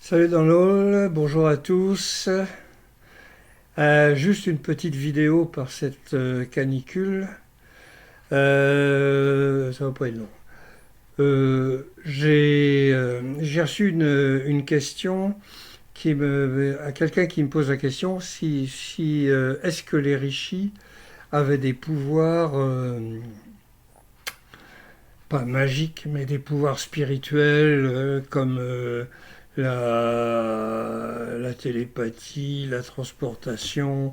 Salut dans l'hall, bonjour à tous. Juste une petite vidéo par cette canicule. Ça va pas être long. J'ai reçu une question à quelqu'un qui me pose la question si est-ce que les rishis avaient des pouvoirs, pas magiques, mais des pouvoirs spirituels comme la télépathie, la transportation,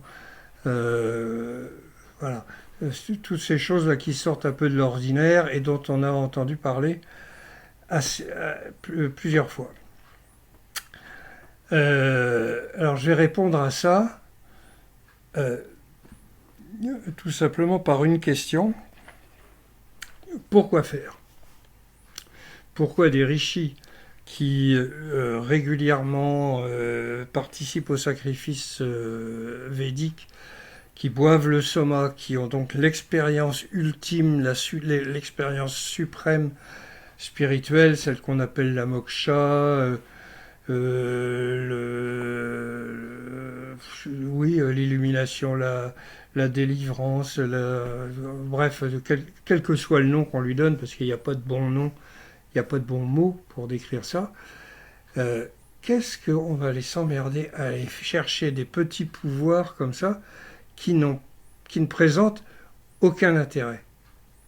euh, voilà. Toutes ces choses-là qui sortent un peu de l'ordinaire et dont on a entendu parler plusieurs fois. Alors je vais répondre à ça euh, tout simplement par une question. Pourquoi faire? Pourquoi des rishis qui régulièrement participent au sacrifice védique, qui boivent le soma, qui ont donc l'expérience ultime, l'expérience suprême spirituelle, celle qu'on appelle la moksha, l'illumination, la délivrance, bref, quel que soit le nom qu'on lui donne, parce qu'il n'y a pas de bon nom, il n'y a pas de bon mot pour décrire ça. Euh, Qu'est-ce qu'on va aller s'emmerder à aller chercher des petits pouvoirs comme ça qui, qui ne présentent aucun intérêt?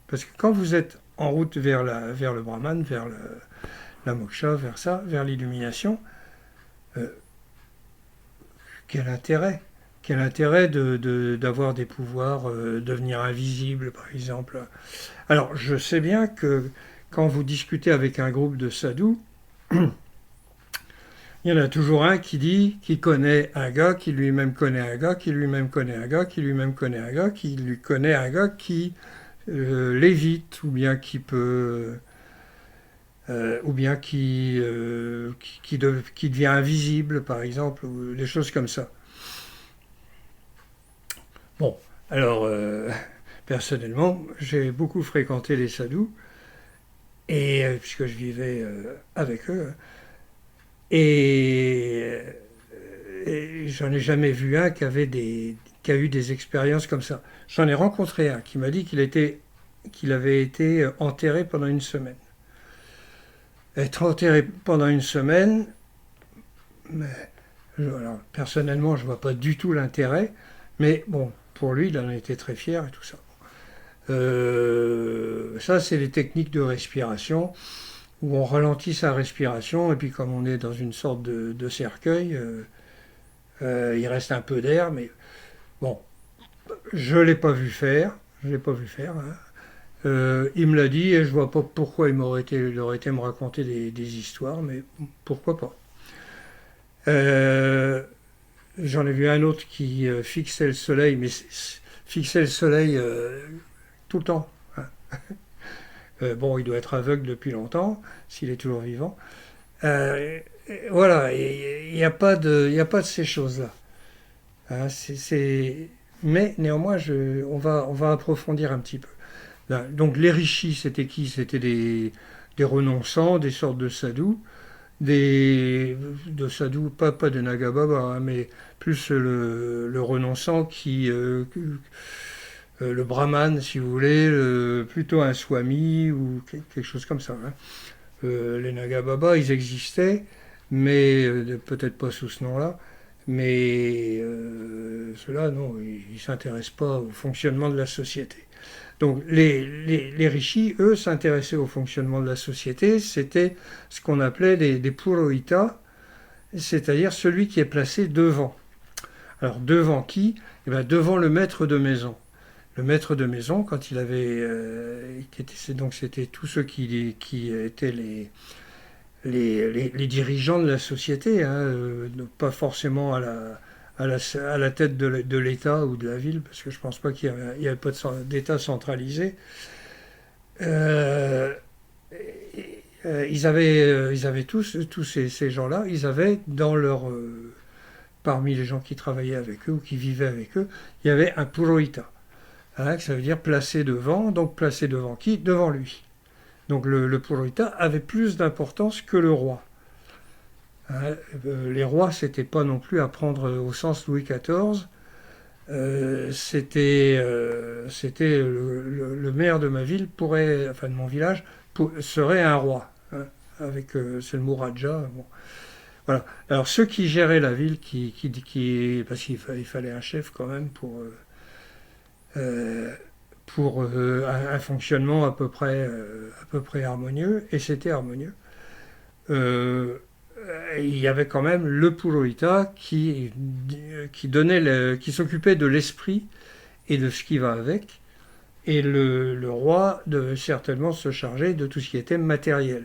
Parce que quand vous êtes en route vers le Brahman, la moksha, vers ça, vers l'illumination, euh, quel intérêt? Quel intérêt d'avoir des pouvoirs, devenir invisible par exemple? Alors je sais bien que quand vous discutez avec un groupe de sadhus, il y en a toujours un qui dit qu'il connaît un gars, qui lui-même connaît un gars, qui lui-même connaît un gars, qui lui-même connaît un gars, qui lui connaît un gars qui l'évite, ou bien qui peut, ou bien qui devient invisible, par exemple, ou des choses comme ça. Bon, alors, personnellement, j'ai beaucoup fréquenté les sadhus, et puisque je vivais avec eux, et, et j'en ai jamais vu un qui a eu des expériences comme ça. J'en ai rencontré un qui m'a dit qu'il avait été enterré pendant une semaine. Être enterré pendant une semaine, mais, alors, personnellement, je vois pas du tout l'intérêt, mais bon, pour lui, il en était très fier et tout ça. Ça, c'est les techniques de respiration, où on ralentit sa respiration, et puis comme on est dans une sorte de cercueil, il reste un peu d'air, mais bon, je l'ai pas vu faire, je l'ai pas vu faire. Hein. Il me l'a dit et je vois pas pourquoi il aurait été me raconter des histoires, mais pourquoi pas. Euh, J'en ai vu un autre qui fixait le soleil, mais fixait le soleil tout le temps. Hein. Bon, il doit être aveugle depuis longtemps, s'il est toujours vivant. Euh, voilà, il n'y a pas de ces choses-là. Hein, mais néanmoins, on va approfondir un petit peu. Là, donc les rishis, c'était qui? C'était des renonçants, des sortes de sadhus, de sadhus, pas de Nagababa, hein, mais plus le renonçant le brahman, si vous voulez, plutôt un swami ou quelque chose comme ça. Hein. Les Nagababa, ils existaient, mais peut-être pas sous ce nom-là. Mais ceux-là, non, ils ne s'intéressent pas au fonctionnement de la société. Donc les rishis, eux, s'intéressaient au fonctionnement de la société. C'était ce qu'on appelait des purohitas, c'est-à-dire celui qui est placé devant. Alors devant qui? Eh bien, devant le maître de maison. Le maître de maison, quand il avait, donc c'était tous ceux qui étaient les dirigeants de la société, hein, pas forcément à la tête de l'État ou de la ville, parce que je ne pense pas qu'il y avait pas d'État centralisé. Euh, ils avaient tous ces gens-là, ils avaient parmi les gens qui travaillaient avec eux ou qui vivaient avec eux, il y avait un purohita. Hein, ça veut dire placé devant, donc placé devant qui? Devant lui. Donc le purohita avait plus d'importance que le roi. Hein. Les rois, c'était pas non plus à prendre au sens Louis XIV. C'était le maire de ma ville pourrait, enfin de mon village, serait un roi. Hein, avec c'est le mot Raja. Bon. Voilà. Alors ceux qui géraient la ville, parce qu'il fallait un chef quand même euh, pour un fonctionnement à peu près harmonieux, et c'était harmonieux. Euh, il y avait quand même le Purohita qui s'occupait de l'esprit et de ce qui va avec, et le roi devait certainement se charger de tout ce qui était matériel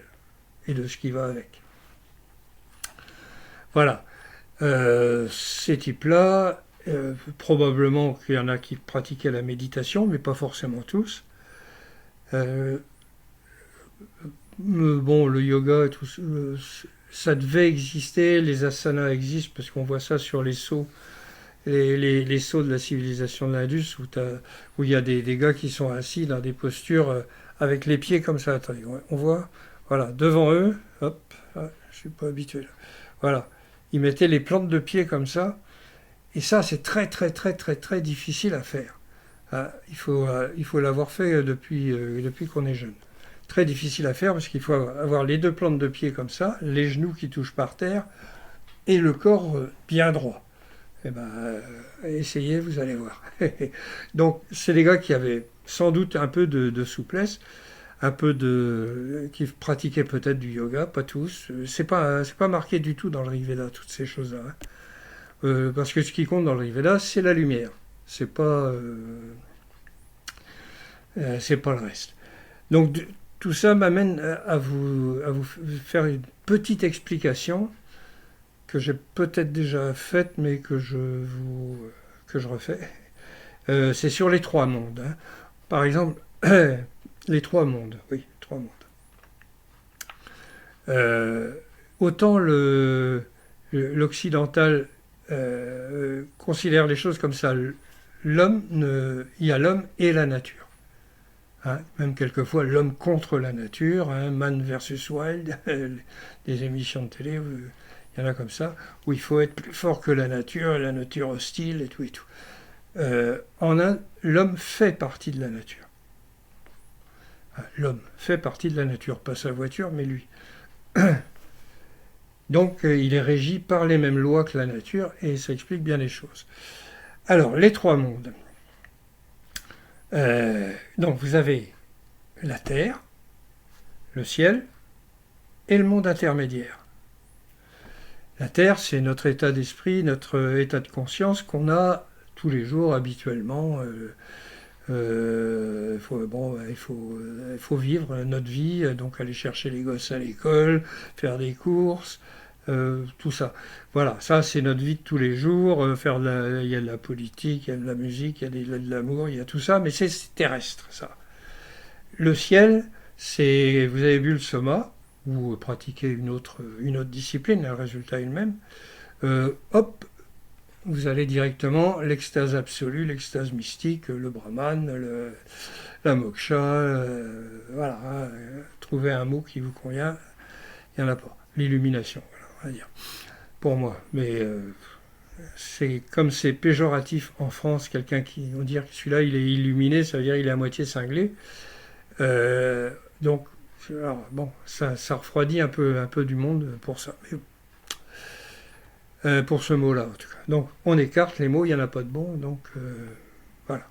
et de ce qui va avec. Voilà. Ces types-là, probablement qu'il y en a qui pratiquaient la méditation, mais pas forcément tous. Euh, bon, le yoga et tout ça devait exister, les asanas existent parce qu'on voit ça sur les sceaux, les sceaux de la civilisation de l'Indus où il y a des gars qui sont assis dans des postures avec les pieds comme ça. Attendez, on voit, voilà, devant eux, hop, ah, je suis pas habitué là. Voilà, ils mettaient les plantes de pied comme ça, et ça c'est très très très très très difficile à faire. Ah, il faut l'avoir fait depuis qu'on est jeune. Très difficile à faire parce qu'il faut avoir les deux plantes de pied comme ça, les genoux qui touchent par terre et le corps bien droit. Eh ben, essayez, vous allez voir. Donc, c'est des gars qui avaient sans doute un peu de souplesse, qui pratiquaient peut-être du yoga, pas tous. C'est pas marqué du tout dans le Rig Veda, toutes ces choses-là. Hein. Parce que ce qui compte dans le Rig Veda, c'est la lumière. C'est pas le reste. Donc, tout ça m'amène à vous faire une petite explication que j'ai peut-être déjà faite, mais que je refais. C'est sur les trois mondes. Hein. Par exemple, les trois mondes. Oui, trois mondes. Euh, autant l'occidental considère les choses comme ça. Il y a l'homme et la nature. Hein, même quelquefois l'homme contre la nature, hein, Man versus Wild, des émissions de télé, il y en a comme ça, où il faut être plus fort que la nature hostile et tout et tout. En Inde, l'homme fait partie de la nature. Hein, l'homme fait partie de la nature, pas sa voiture, mais lui. Donc il est régi par les mêmes lois que la nature, et ça explique bien les choses. Alors, les trois mondes. Donc vous avez la terre, le ciel et le monde intermédiaire. La terre, c'est notre état d'esprit, notre état de conscience qu'on a tous les jours habituellement. Il faut vivre notre vie, donc aller chercher les gosses à l'école, faire des courses, tout ça. Voilà, ça c'est notre vie de tous les jours. Il y a de la politique, il y a de la musique, il y a de l'amour, il y a tout ça, mais c'est terrestre ça. Le ciel, vous avez vu le soma, ou pratiquez une autre discipline, le résultat est le même. Hop, vous allez directement l'extase absolue, l'extase mystique, le brahman, la moksha, voilà, hein, trouvez un mot qui vous convient, il n'y en a pas. L'illumination, voilà, on va dire, pour moi. Mais c'est comme c'est péjoratif en France, quelqu'un qui on dire que celui-là il est illuminé, ça veut dire il est à moitié cinglé. Donc, alors, bon, ça refroidit un peu du monde pour ça. Mais, pour ce mot-là, en tout cas. Donc, on écarte les mots, il n'y en a pas de bons, donc voilà.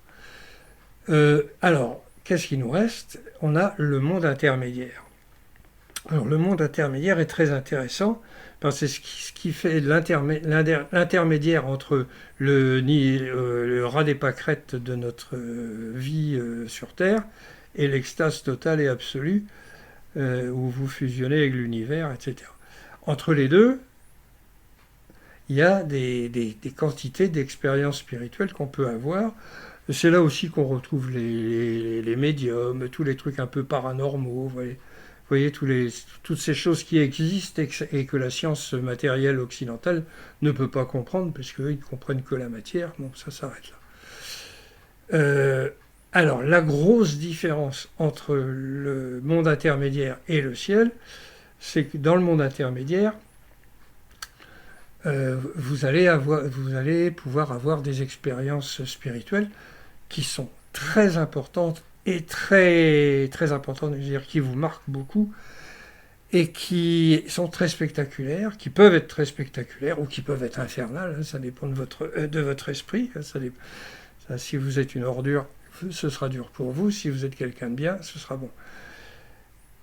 Alors, qu'est-ce qui nous reste? On a le monde intermédiaire. Alors, le monde intermédiaire est très intéressant, parce que c'est ce qui fait l'intermédiaire entre le ras des pâquerettes de notre vie sur Terre et l'extase totale et absolue, où vous fusionnez avec l'univers, etc. Entre les deux, il y a des quantités d'expériences spirituelles qu'on peut avoir. C'est là aussi qu'on retrouve les médiums, tous les trucs un peu paranormaux, vous voyez toutes ces choses qui existent et que la science matérielle occidentale ne peut pas comprendre, parce qu'eux, ils ne comprennent que la matière. Bon, ça s'arrête là. Alors, la grosse différence entre le monde intermédiaire et le ciel, c'est que dans le monde intermédiaire, vous allez pouvoir avoir des expériences spirituelles qui sont très importantes et très, très importantes, je veux dire, qui vous marquent beaucoup et qui sont très spectaculaires, qui peuvent être très spectaculaires ou qui peuvent être infernales, hein, ça dépend de votre esprit. Hein, ça, si vous êtes une ordure, ce sera dur pour vous. Si vous êtes quelqu'un de bien, ce sera bon.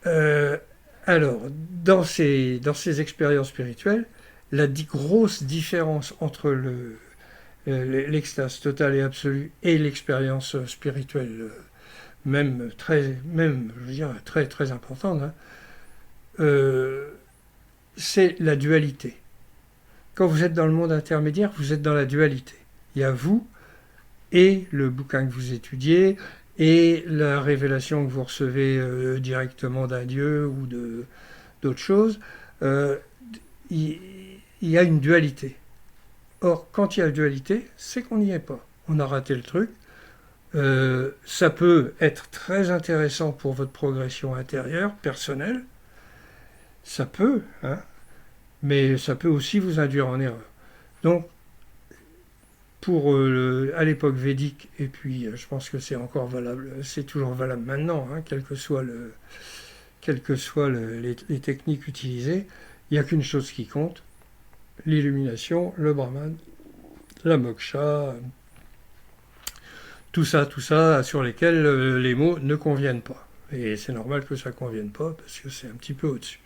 Euh, alors, dans ces expériences spirituelles, la grosse différence entre l'extase totale et absolue et l'expérience spirituelle, je veux dire, très, très importante, hein, euh, c'est la dualité. Quand vous êtes dans le monde intermédiaire, vous êtes dans la dualité. Il y a vous et le bouquin que vous étudiez et la révélation que vous recevez directement d'un Dieu ou d'autres choses. Euh, il y a une dualité. Or, quand il y a la dualité, c'est qu'on n'y est pas. On a raté le truc. Ça peut être très intéressant pour votre progression intérieure, personnelle. Ça peut, hein, mais ça peut aussi vous induire en erreur. Donc, à l'époque védique, et puis je pense que c'est encore valable, c'est toujours valable maintenant, hein, quelles que soient les techniques utilisées, il n'y a qu'une chose qui compte, l'illumination, le brahman, la moksha, tout ça sur lesquels les mots ne conviennent pas. Et c'est normal que ça ne convienne pas, parce que c'est un petit peu au-dessus.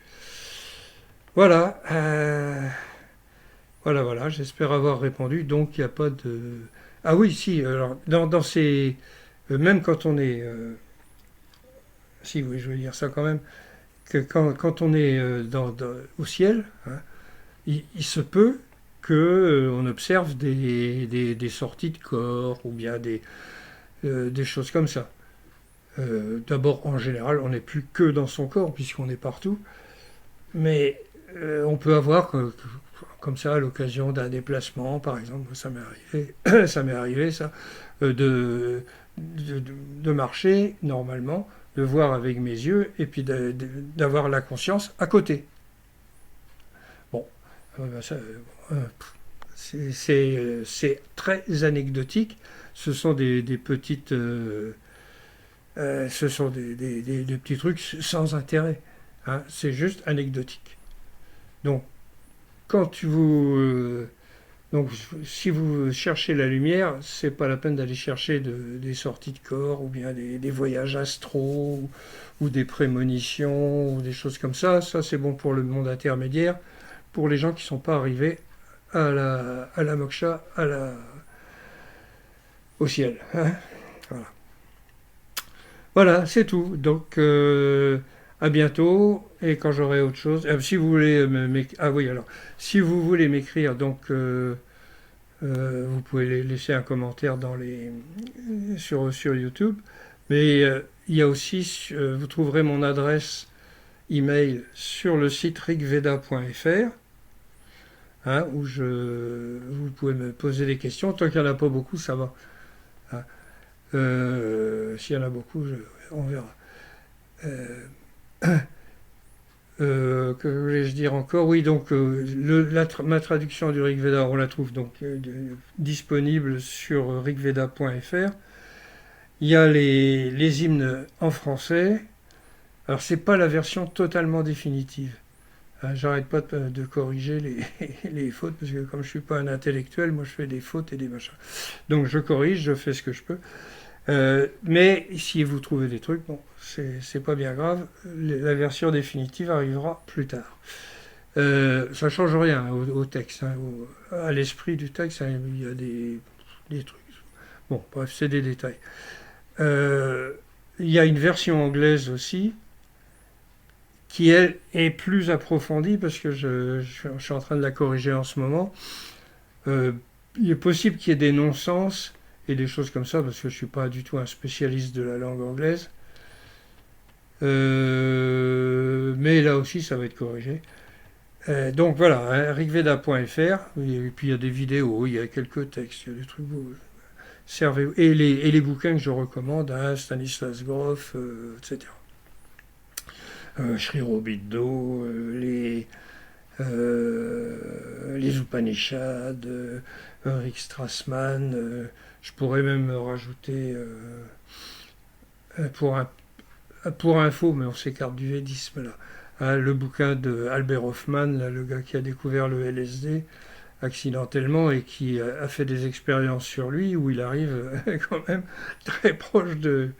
Voilà. Voilà, j'espère avoir répondu. Donc, il n'y a pas de... Ah oui, si, alors, dans ces... même quand on est... si, oui, je veux dire ça quand même, que quand on est au ciel, hein, il se peut qu'on observe des sorties de corps ou bien des choses comme ça. D'abord, en général, on n'est plus que dans son corps puisqu'on est partout, mais on peut avoir comme ça à l'occasion d'un déplacement, par exemple, ça m'est arrivé, ça m'est arrivé ça, de marcher normalement, de voir avec mes yeux et puis d'avoir la conscience à côté. Bon, c'est très anecdotique. Ce sont des petites, ce sont des petits trucs sans intérêt. Hein, c'est juste anecdotique. Donc, quand donc, si vous cherchez la lumière, c'est pas la peine d'aller chercher des sorties de corps ou bien des voyages astraux ou des prémonitions ou des choses comme ça. Ça, c'est bon pour le monde intermédiaire, pour les gens qui ne sont pas arrivés à la moksha, au ciel. Hein, voilà. Voilà, c'est tout. Donc, à bientôt. Et quand j'aurai autre chose, si vous voulez ah oui, alors, si vous voulez m'écrire, donc, vous pouvez laisser un commentaire sur YouTube. Mais il y a aussi, vous trouverez mon adresse email sur le site rigveda.fr, hein, où vous pouvez me poser des questions. Tant qu'il n'y en a pas beaucoup, ça va. Hein. S'il y en a beaucoup, on verra. Que voulais-je dire encore? Oui, donc ma traduction du Rig Veda, on la trouve donc disponible sur rigveda.fr. Il y a les hymnes en français. Alors, c'est pas la version totalement définitive. Hein, j'arrête pas de corriger les fautes, parce que comme je suis pas un intellectuel, moi je fais des fautes et des machins. Donc je corrige, je fais ce que je peux. Mais si vous trouvez des trucs, bon, c'est pas bien grave. La version définitive arrivera plus tard. Ça change rien au texte, hein, à l'esprit du texte, hein, il y a des trucs. Bon, bref, c'est des détails. Il y a une version anglaise aussi, qui elle est plus approfondie, parce que je suis en train de la corriger en ce moment. Il est possible qu'il y ait des non-sens et des choses comme ça, parce que je ne suis pas du tout un spécialiste de la langue anglaise. Mais là aussi, ça va être corrigé. Donc voilà, hein, rigveda.fr, et puis il y a des vidéos, il y a quelques textes, il y a des trucs. Servez, et les bouquins que je recommande, hein, Stanislas Grof, etc. Sri Aurobindo, les Upanishads, Rick Strassman. Je pourrais même rajouter, pour info, mais on s'écarte du védisme là, hein, le bouquin de Albert Hoffman, là, le gars qui a découvert le LSD accidentellement et qui a fait des expériences sur lui où il arrive quand même très proche du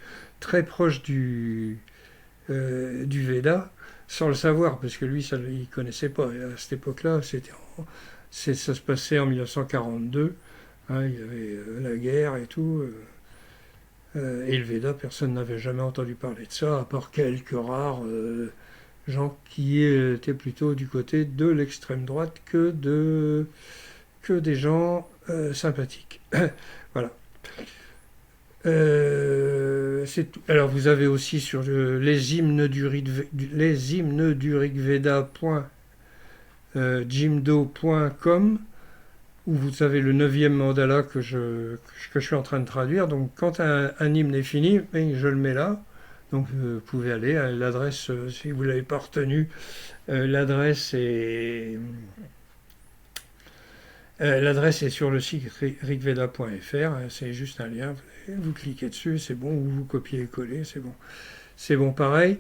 Veda sans le savoir parce que lui il connaissait pas. Et à cette époque-là, ça se passait en 1942. Hein, il y avait la guerre et tout. Et le Veda, personne n'avait jamais entendu parler de ça, à part quelques rares gens qui étaient plutôt du côté de l'extrême droite que des gens sympathiques. Voilà. C'est tout. Alors vous avez aussi sur les hymnes du Rig Veda .jimdo.com où vous avez le 9e mandala que je suis en train de traduire. Donc quand un hymne est fini, je le mets là. Donc vous pouvez aller à l'adresse, si vous ne l'avez pas retenu, l'adresse est sur le site rigveda.fr, c'est juste un lien, vous cliquez dessus, c'est bon, ou vous copiez et collez, c'est bon. C'est bon pareil.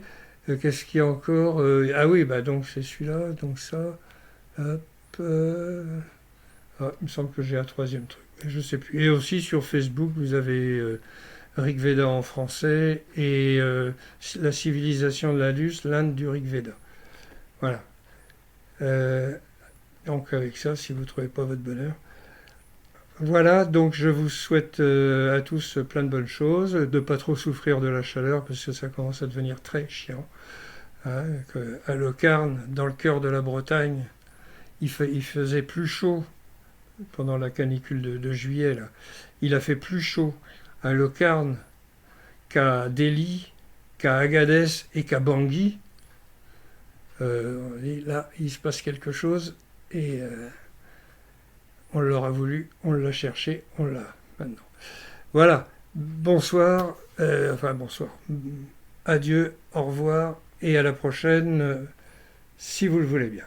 Qu'est-ce qu'il y a encore Ah oui, bah donc c'est celui-là, donc ça. Hop. Il me semble que j'ai un troisième truc, mais je sais plus. Et aussi sur Facebook, vous avez Rig Veda en français et la civilisation de l'Indus, l'Inde du Rig Veda. Voilà. Donc avec ça, si vous ne trouvez pas votre bonheur. Voilà, donc je vous souhaite à tous plein de bonnes choses, de ne pas trop souffrir de la chaleur parce que ça commence à devenir très chiant. Hein, à Locarn, dans le cœur de la Bretagne, il faisait plus chaud pendant la canicule de juillet. Là. Il a fait plus chaud à Locarn qu'à Delhi, qu'à Agadez et qu'à Bangui. Là, il se passe quelque chose et on l'aura voulu, on l'a cherché, on l'a maintenant. Voilà, bonsoir, bonsoir, adieu, au revoir et à la prochaine, si vous le voulez bien.